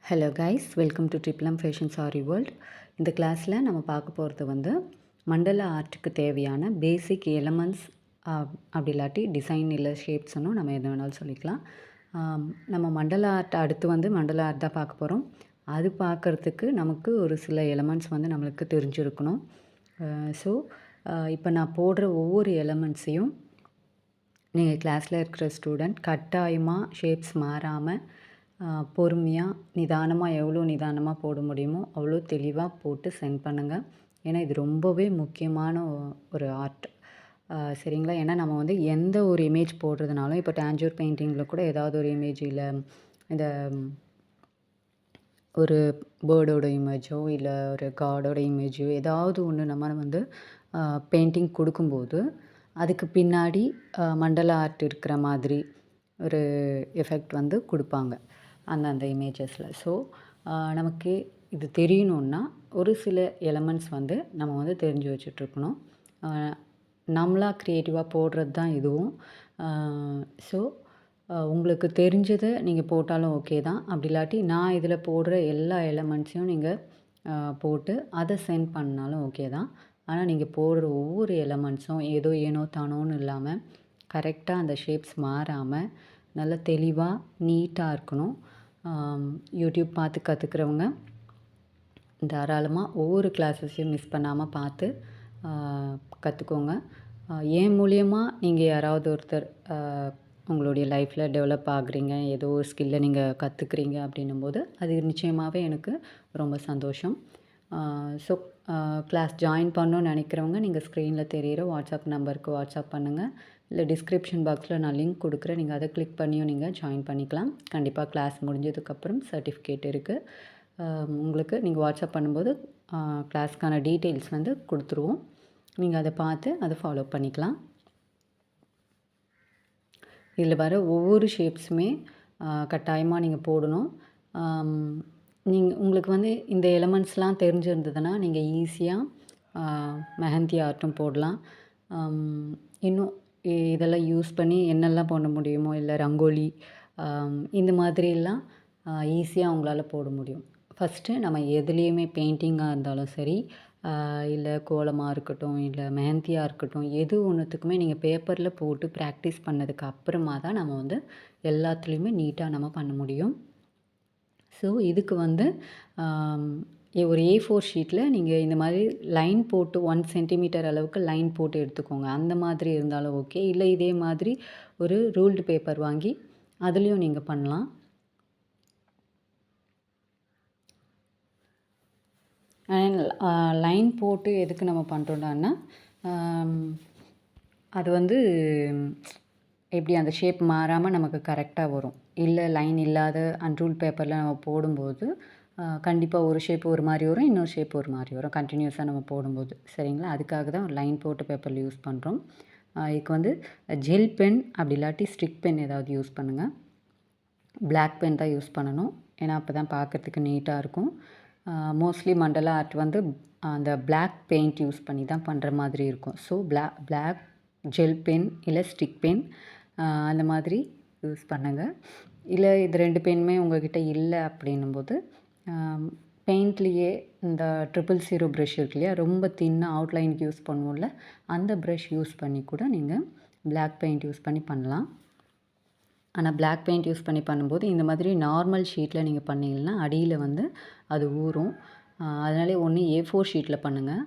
Hello guys, welcome to ட்ரிப்ளம் fashion sari world. இந்த கிளாஸில் நம்ம பார்க்க போகிறது வந்து மண்டலா ஆர்ட்டுக்கு தேவையான பேசிக் எலமெண்ட்ஸ், அப்படி இல்லாட்டி டிசைன் இல்லை ஷேப்ஸ்னும் நம்ம எது வேணாலும் சொல்லிக்கலாம். நம்ம மண்டலா ஆர்ட் அடுத்து வந்து மண்டலா ஆர்ட் தான் பார்க்க போகிறோம். அது பார்க்குறதுக்கு நமக்கு ஒரு சில எலமெண்ட்ஸ் வந்து நம்மளுக்கு தெரிஞ்சிருக்கணும். ஸோ இப்போ நான் போடுற ஒவ்வொரு எலமெண்ட்ஸையும் நீங்கள் கிளாஸில் இருக்கிற ஸ்டூடெண்ட் கட்டாயமாக ஷேப்ஸ் மாறாமல் பொறுமையாக நிதானமாக எவ்வளோ நிதானமாக போட முடியுமோ அவ்வளோ தெளிவாக போட்டு சென்ட் பண்ணுங்கள். ஏன்னா இது ரொம்பவே முக்கியமான ஒரு ஆர்ட். சரிங்களா? ஏன்னா நம்ம வந்து எந்த ஒரு இமேஜ் போடுறதுனாலும் இப்போ டேஞ்சூர் பெயிண்டிங்கில் கூட ஏதாவது ஒரு இமேஜ் இல்லை இந்த ஒரு பேர்டோட இமேஜோ இல்லை ஒரு காடோட இமேஜோ ஏதாவது ஒன்று நம்ம வந்து பெயிண்டிங் கொடுக்கும்போது அதுக்கு பின்னாடி மண்டல ஆர்ட் இருக்கிற மாதிரி ஒரு எஃபெக்ட் வந்து கொடுப்பாங்க அந்தந்த இமேஜஸில். ஸோ நமக்கு இது தெரியணுன்னா ஒரு சில எலமெண்ட்ஸ் வந்து நம்ம வந்து தெரிஞ்சு வச்சுட்ருக்கணும். நம்மளாக க்ரியேட்டிவாக போடுறது தான் இதுவும். ஸோ உங்களுக்கு தெரிஞ்சதை நீங்கள் போட்டாலும் ஓகே தான். அப்படி இல்லாட்டி நான் இதில் போடுற எல்லா எலமெண்ட்ஸையும் நீங்கள் போட்டு அதை சென்ட் பண்ணாலும் ஓகே தான். ஆனால் நீங்கள் போடுற ஒவ்வொரு எலமெண்ட்ஸும் ஏதோ ஏனோ தானோன்னு இல்லாமல் கரெக்டாக அந்த ஷேப்ஸ் மாறாமல் நல்ல தெளிவாக நீட்டாக இருக்கணும். யூடியூப் பார்த்து கற்றுக்கிறவங்க தாராளமாக ஒவ்வொரு கிளாஸஸையும் மிஸ் பண்ணாமல் பார்த்து கற்றுக்கோங்க. என் மூலியமாக நீங்கள் யாராவது ஒருத்தர் உங்களுடைய லைஃப்பில் டெவலப் ஆகுறீங்க, ஏதோ ஒரு ஸ்கில்லை நீங்கள் கற்றுக்குறீங்க அப்படின்னும்போது அது நிச்சயமாகவே எனக்கு ரொம்ப சந்தோஷம். ஸோ கிளாஸ் ஜாயின் பண்ணணும்னு நினைக்கிறவங்க நீங்கள் ஸ்க்ரீனில் தெரிகிற வாட்ஸ்அப் நம்பருக்கு வாட்ஸ்அப் பண்ணுங்கள். இல்லை டிஸ்கிரிப்ஷன் பாக்ஸில் நான் லிங்க் கொடுக்குறேன். நீங்கள் அதை கிளிக் பண்ணியும் நீங்கள் ஜாயின் பண்ணிக்கலாம். கண்டிப்பாக கிளாஸ் முடிஞ்சதுக்கப்புறம் சர்டிஃபிகேட் இருக்குது உங்களுக்கு. நீங்கள் வாட்ஸ்அப் பண்ணும்போது கிளாஸ்க்கான டீட்டெயில்ஸ் வந்து கொடுத்துருவோம். நீங்கள் அதை பார்த்து அதை ஃபாலோ பண்ணிக்கலாம். இதில் வர ஒவ்வொரு ஷேப்ஸுமே கட்டாயமாக நீங்கள் போடணும். உங்களுக்கு வந்து இந்த எலமெண்ட்ஸ்லாம் தெரிஞ்சிருந்ததுன்னா நீங்கள் ஈஸியாக மெஹந்தி ஆர்ட்டும் போடலாம். இன்னும் இதெல்லாம் யூஸ் பண்ணி என்னெல்லாம் பண்ண முடியுமோ இல்லை ரங்கோலி இந்த மாதிரிலாம் ஈஸியாக உங்களால் போட முடியும். ஃபஸ்ட்டு நம்ம எதுலேயுமே பெயிண்டிங்காக இருந்தாலும் சரி, இல்லை கோலமாக இருக்கட்டும், இல்லை மெஹந்தியாக இருக்கட்டும், எது ஒன்றுத்துக்குமே நீங்கள் பேப்பரில் போட்டு ப்ராக்டிஸ் பண்ணதுக்கு அப்புறமா தான் நம்ம வந்து எல்லாத்துலேயுமே நீட்டாக நம்ம பண்ண முடியும். ஸோ இதுக்கு வந்து ஒரு A4 ஷீட்டில் நீங்கள் இந்த மாதிரி லைன் போட்டு 1 சென்டிமீட்டர் அளவுக்கு லைன் போட்டு எடுத்துக்கோங்க. அந்த மாதிரி இருந்தாலும் ஓகே. இல்லை இதே மாதிரி ஒரு ரூல்டு பேப்பர் வாங்கி அதுலேயும் நீங்கள் பண்ணலாம். லைன் போட்டு எதுக்கு நம்ம பண்ணுறோம்னா அது வந்து எப்படி அந்த ஷேப் மாறாமல் நமக்கு கரெக்டாக வரும். இல்லை லைன் இல்லாத அன்ரூல்ட் பேப்பரில் நம்ம போடும்போது கண்டிப்பாக ஒரு ஷேப் ஒரு மாதிரி வரும், இன்னொரு ஷேப் ஒரு மாதிரி வரும் கண்டினியூஸாக நம்ம போடும்போது. சரிங்களா? அதுக்காக தான் லைன் போட்டு பேப்பரில் யூஸ் பண்ணுறோம். இதுக்கு வந்து ஜெல் பென் அப்படி இல்லாட்டி ஸ்டிக் பென் ஏதாவது யூஸ் பண்ணுங்கள். பிளாக் பென் தான் யூஸ் பண்ணணும். ஏன்னா அப்போ தான் பார்க்குறதுக்கு நீட்டாக இருக்கும். மோஸ்ட்லி மண்டலா ஆர்ட் வந்து அந்த பிளாக் பெயிண்ட் யூஸ் பண்ணி தான் பண்ணுற மாதிரி இருக்கும். ஸோ பிளாக் ஜெல் பென் இல்லை ஸ்டிக் பென் அந்த மாதிரி யூஸ் பண்ணுங்கள். இல்லை இது 2 பென்னுமே உங்கள்கிட்ட இல்லை அப்படின்னும்போது பெயிண்ட்லேயே இந்த 000 ப்ரஷ் இருக்கு இல்லையா, ரொம்ப தின்னாக அவுட்லைனுக்கு யூஸ் பண்ணுவோம்ல, அந்த ப்ரஷ் யூஸ் பண்ணி கூட நீங்கள் பிளாக் பெயிண்ட் யூஸ் பண்ணி பண்ணலாம். ஆனால் பிளாக் பெயிண்ட் யூஸ் பண்ணி பண்ணும்போது இந்த மாதிரி நார்மல் ஷீட்டில் நீங்கள் பண்ணிங்கன்னா அடியில் வந்து அது ஊறும். அதனாலே ஒன்று A4 ஷீட்டில் பண்ணுங்கள்,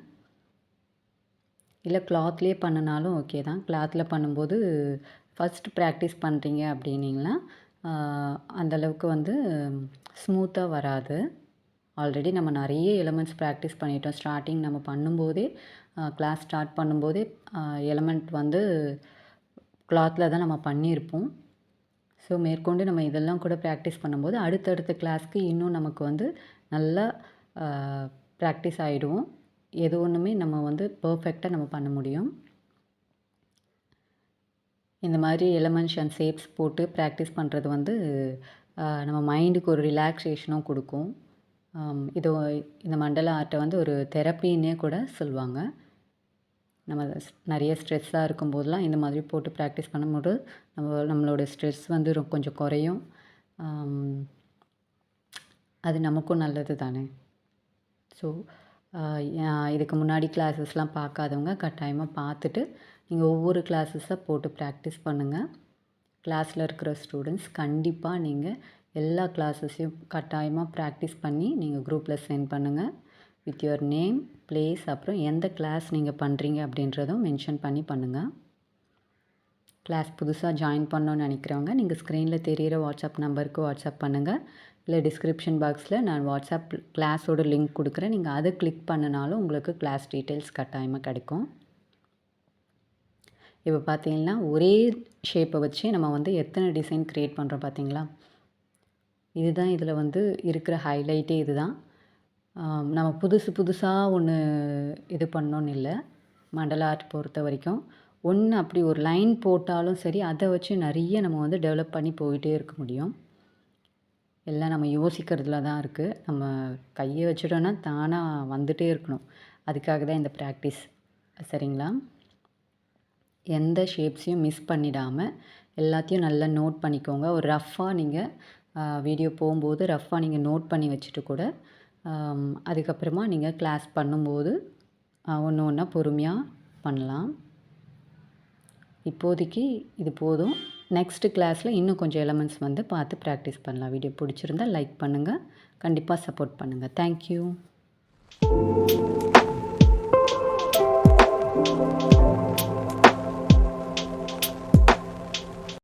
இல்லை கிளாத்லேயே பண்ணினாலும் ஓகே தான். கிளாத்தில் பண்ணும்போது ஃபஸ்ட்டு ப்ராக்டிஸ் பண்ணுறீங்க அப்படின்னிங்கன்னா அந்தளவுக்கு வந்து ஸ்மூத்தாக வராது. ஆல்ரெடி நம்ம நிறைய எலமெண்ட்ஸ் ப்ராக்டிஸ் பண்ணிட்டோம். ஸ்டார்டிங் நம்ம பண்ணும்போதே கிளாஸ் ஸ்டார்ட் பண்ணும்போதே எலமெண்ட் வந்து கிளாத்தில் தான் நம்ம பண்ணியிருப்போம். ஸோ மேற்கொண்டு நம்ம இதெல்லாம் கூட ப்ராக்டிஸ் பண்ணும்போது அடுத்தடுத்த கிளாஸ்க்கு இன்னும் நமக்கு வந்து நல்லா ப்ராக்டிஸ் ஆகிடுவோம். எது ஒன்றுமே நம்ம வந்து பர்ஃபெக்டாக நம்ம பண்ண முடியும். இந்த மாதிரி எலமெண்ட்ஸ் அண்ட் ஷேப்ஸ் போட்டு ப்ராக்டிஸ் பண்ணுறது வந்து நம்ம மைண்டுக்கு ஒரு ரிலாக்ஸேஷனும் கொடுக்கும். இது இந்த மண்டலா ஆர்ட்டை வந்து ஒரு தெரப்பின்னே கூட சொல்லுவாங்க. நம்ம நிறைய ஸ்ட்ரெஸ்ஸாக இருக்கும்போதெல்லாம் இந்த மாதிரி போட்டு ப்ராக்டிஸ் பண்ணும்போது நம்மளோட ஸ்ட்ரெஸ் வந்து கொஞ்சம் குறையும். அது நமக்கும் நல்லது தானே. ஸோ இதுக்கு முன்னாடி கிளாஸஸ்லாம் பார்க்காதவங்க கட்டாயமாக பார்த்துட்டு நீங்கள் ஒவ்வொரு கிளாஸஸாக போட்டு ப்ராக்டிஸ் பண்ணுங்கள். கிளாஸில் இருக்கிற ஸ்டூடெண்ட்ஸ் கண்டிப்பாக நீங்கள் எல்லா கிளாஸஸையும் கட்டாயமாக ப்ராக்டிஸ் பண்ணி நீங்கள் குரூப்பில் சென்ட் பண்ணுங்கள். வித் யுவர் நேம், பிளேஸ், அப்புறம் எந்த கிளாஸ் நீங்கள் பண்ணுறீங்க அப்படின்றதும் மென்ஷன் பண்ணி பண்ணுங்கள். கிளாஸ் புதுசாக ஜாயின் பண்ணணும்னு நினைக்கிறவங்க நீங்கள் ஸ்க்ரீனில் தெரிகிற வாட்ஸ்அப் நம்பருக்கு வாட்ஸ்அப் பண்ணுங்கள். இல்லை டிஸ்கிரிப்ஷன் பாக்ஸில் நான் வாட்ஸ்அப் கிளாஸோட லிங்க் கொடுக்குறேன். நீங்கள் அதை கிளிக் பண்ணினாலும் உங்களுக்கு கிளாஸ் டீட்டெயில்ஸ் கட்டாயமாக கிடைக்கும். இப்போ பார்த்தீங்கன்னா ஒரே ஷேப்பை வச்சு நம்ம வந்து எத்தனை டிசைன் க்ரியேட் பண்ணுறோம் பார்த்தீங்களா. இதுதான் இதில் வந்து இருக்கிற ஹைலைட்டே இதுதான். நம்ம புதுசாக ஒன்று இது பண்ணோன்னு இல்லை. மண்டல ஆர்ட் பொறுத்த வரைக்கும் ஒன்று அப்படி ஒரு லைன் போட்டாலும் சரி, அதை வச்சு நிறைய நம்ம வந்து டெவலப் பண்ணி போயிட்டே இருக்க முடியும். எல்லாம் நம்ம யோசிக்கிறதுல தான் இருக்குது. நம்ம கையை வச்சுட்டோன்னா தானாக வந்துகிட்டே இருக்கணும். அதுக்காக தான் இந்த ப்ராக்டிஸ். சரிங்களா? எந்த ஷேப்ஸையும் மிஸ் பண்ணிடாமல் எல்லாத்தையும் நல்லா நோட் பண்ணிக்கோங்க. ஒரு ரஃப்பாக நீங்கள் வீடியோ போகும்போது ரஃப்பாக நீங்கள் நோட் பண்ணி வச்சுட்டு கூட அதுக்கப்புறமா நீங்கள் கிளாஸ் பண்ணும்போது ஒன்று ஒன்றா பொறுமையாக பண்ணலாம். இப்போதைக்கு இது போதும். நெக்ஸ்ட்டு கிளாஸில் இன்னும் கொஞ்சம் எலமெண்ட்ஸ் வந்து பார்த்து ப்ராக்டிஸ் பண்ணலாம். வீடியோ பிடிச்சிருந்தால் லைக் பண்ணுங்கள். கண்டிப்பாக சப்போர்ட் பண்ணுங்கள். தேங்க்யூ.